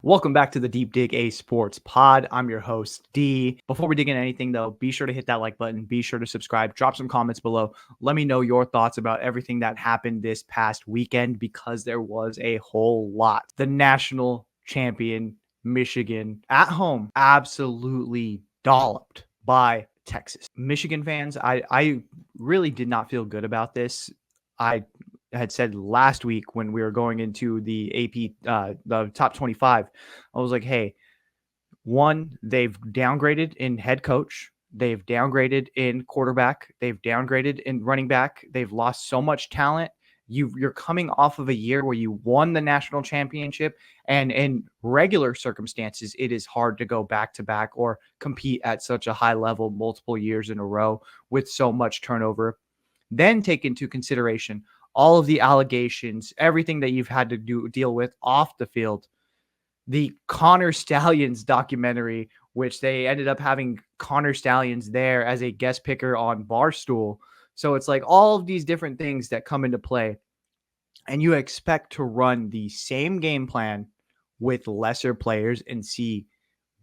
Welcome back to the Deep Dig A Sports Pod. I'm your host, D. Before we dig into anything, though, be sure to hit that like button. Be sure to subscribe. Drop some comments below. Let me know your thoughts about everything that happened this past weekend because there was a whole lot. The national champion, Michigan, at home, absolutely dolloped by Texas. Michigan fans, I really did not feel good about this. I had said last week when we were going into the AP, the top 25, I was like, hey, one, they've downgraded in head coach. They've downgraded in quarterback. They've downgraded in running back. They've lost so much talent. You're coming off of a year where you won the national championship, and in regular circumstances, it is hard to go back to back or compete at such a high level multiple years in a row with so much turnover. Then take into consideration all of the allegations, everything that you've had to deal with off the field. The Connor Stallions documentary, which they ended up having Connor Stallions there as a guest picker on Barstool. So it's like all of these different things that come into play, and you expect to run the same game plan with lesser players and see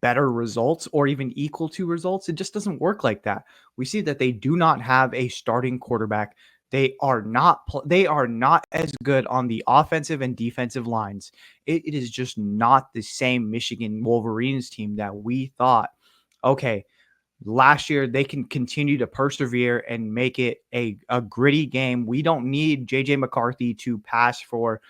better results or even equal to results. It just doesn't work like that. We see that they do not have a starting quarterback. They are not as good on the offensive and defensive lines. It is just not the same Michigan Wolverines team that we thought, okay, last year they can continue to persevere and make it a gritty game. We don't need JJ McCarthy to pass for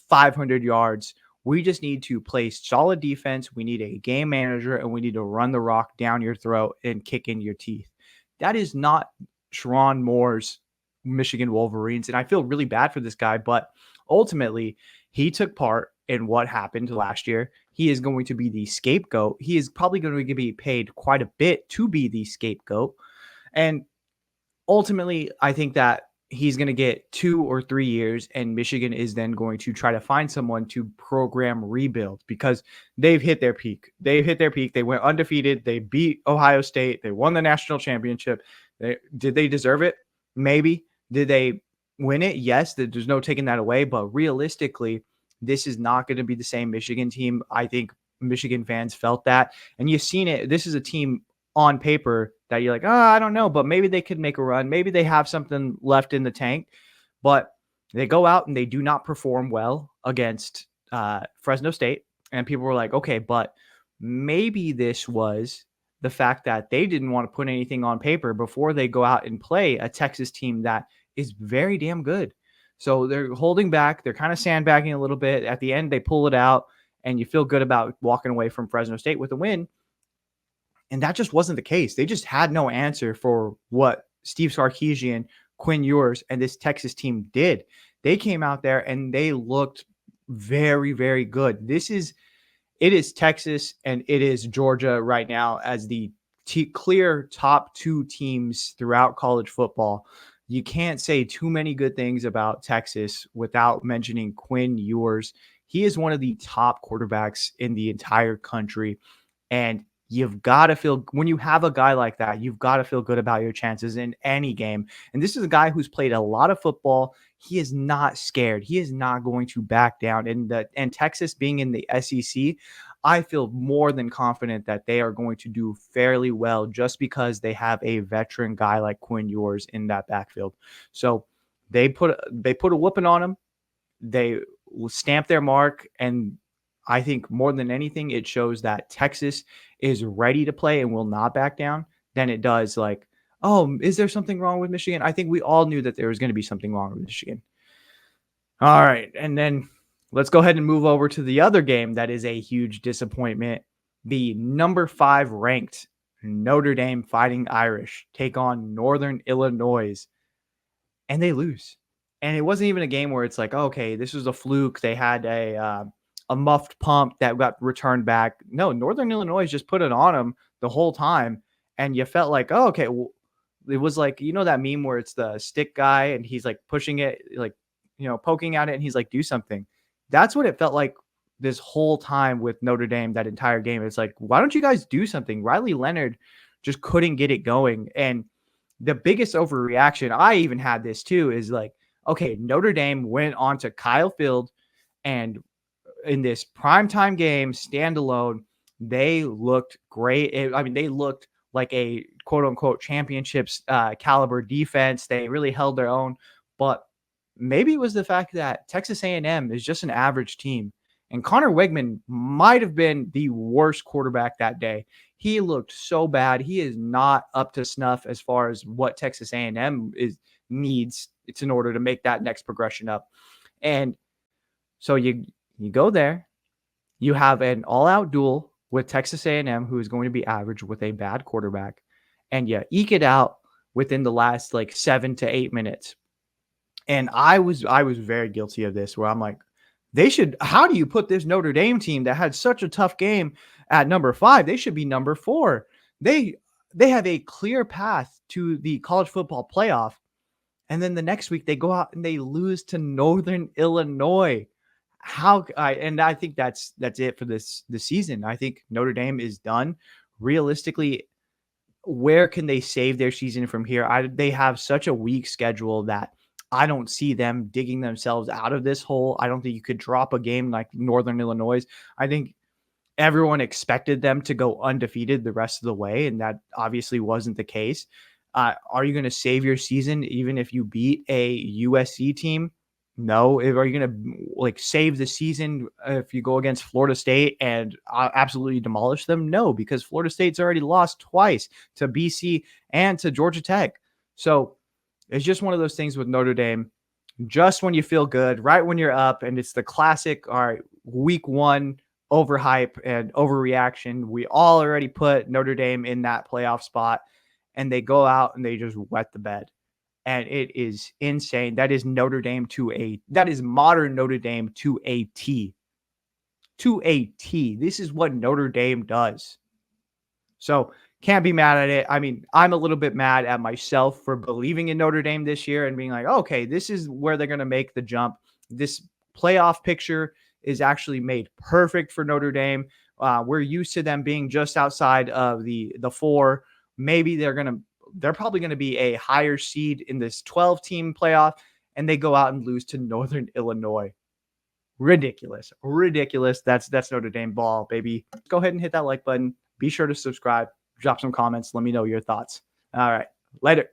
500 yards. We just need to play solid defense. We need a game manager, and we need to run the rock down your throat and kick in your teeth. That is not Sharon Moore's Michigan Wolverines, and I feel really bad for this guy, but ultimately, he took part in what happened last year. He is going to be the scapegoat. He is probably going to be paid quite a bit to be the scapegoat, and ultimately, I think that he's going to get 2 or 3 years, and Michigan is then going to try to find someone to program rebuild because they've hit their peak. They've hit their peak. They went undefeated. They beat Ohio State. They won the national championship. Did they deserve it? Maybe. Did they win it? Yes. There's no taking that away. But realistically, this is not going to be the same Michigan team. I think Michigan fans felt that. And you've seen it. This is a team on paper that you're like, oh, I don't know, but maybe they could make a run. Maybe they have something left in the tank, but they go out and they do not perform well against Fresno State. And people were like, okay, but maybe this was the fact that they didn't want to put anything on paper before they go out and play a Texas team that is very damn good. So they're holding back. They're kind of sandbagging a little bit. At the end, they pull it out, and you feel good about walking away from Fresno State with a win. And that just wasn't the case. They just had no answer for what Steve Sarkisian, Quinn Ewers, and this Texas team did. They came out there and they looked very, very good. It is Texas and it is Georgia right now as the clear top 2 teams throughout college football. You can't say too many good things about Texas without mentioning Quinn Ewers. He is one of the top quarterbacks in the entire country. And you've got to feel, when you have a guy like that, you've got to feel good about your chances in any game. And this is a guy who's played a lot of football. He is not scared. He is not going to back down. And Texas being in the SEC, I feel more than confident that they are going to do fairly well just because they have a veteran guy like Quinn Ewers in that backfield. So they put a whooping on him. They will stamp their mark, and I think more than anything, it shows that Texas is ready to play and will not back down than it does like, oh, is there something wrong with Michigan? I think we all knew that there was going to be something wrong with Michigan. All right. And then let's go ahead and move over to the other game that is a huge disappointment. The number 5 ranked Notre Dame Fighting Irish take on Northern Illinois, and they lose. And it wasn't even a game where it's like, okay, this was a fluke. They had a muffed pump that got returned back. No, Northern Illinois just put it on them the whole time. And you felt like, oh, okay, well, it was like, you know, that meme where it's the stick guy and he's like pushing it, like, you know, poking at it. And he's like, do something. That's what it felt like this whole time with Notre Dame, that entire game. It's like, why don't you guys do something? Riley Leonard just couldn't get it going. And the biggest overreaction, I even had this too, is like, okay, Notre Dame went on to Kyle Field and in this primetime game, standalone, they looked great. I mean, they looked like a quote unquote championships caliber defense. They really held their own, but maybe it was the fact that Texas A&M is just an average team. And Connor Wegman might have been the worst quarterback that day. He looked so bad. He is not up to snuff as far as what Texas A&M needs. It's in order to make that next progression up. And so you go there, you have an all-out duel with Texas A&M, who is going to be average with a bad quarterback, and you eke it out within the last like 7 to 8 minutes. And I was very guilty of this, where I'm like, how do you put this Notre Dame team that had such a tough game at number 5? They should be number 4. They have a clear path to the college football playoff. And then the next week they go out and they lose to Northern Illinois. I think that's it for this season. I think Notre Dame is done. Realistically, where can they save their season from here? They have such a weak schedule that I don't see them digging themselves out of this hole. I don't think you could drop a game like Northern Illinois. I think everyone expected them to go undefeated the rest of the way, and that obviously wasn't the case. Are you going to save your season even if you beat a USC team? No. Are you going to like save the season if you go against Florida State and absolutely demolish them? No, because Florida State's already lost twice to BC and to Georgia Tech. So it's just one of those things with Notre Dame. Just when you feel good, right when you're up, and it's the classic, all right, week 1 overhype and overreaction. We all already put Notre Dame in that playoff spot, and they go out and they just wet the bed. And it is insane. That is that is modern Notre Dame to a T. To a T. This is what Notre Dame does. So can't be mad at it. I mean, I'm a little bit mad at myself for believing in Notre Dame this year and being like, okay, this is where they're going to make the jump. This playoff picture is actually made perfect for Notre Dame. We're used to them being just outside of the 4. Maybe they're probably going to be a higher seed in this 12-team playoff, and they go out and lose to Northern Illinois. Ridiculous. That's Notre Dame ball, baby. Go ahead and hit that like button. Be sure to subscribe. Drop some comments. Let me know your thoughts. All right. Later.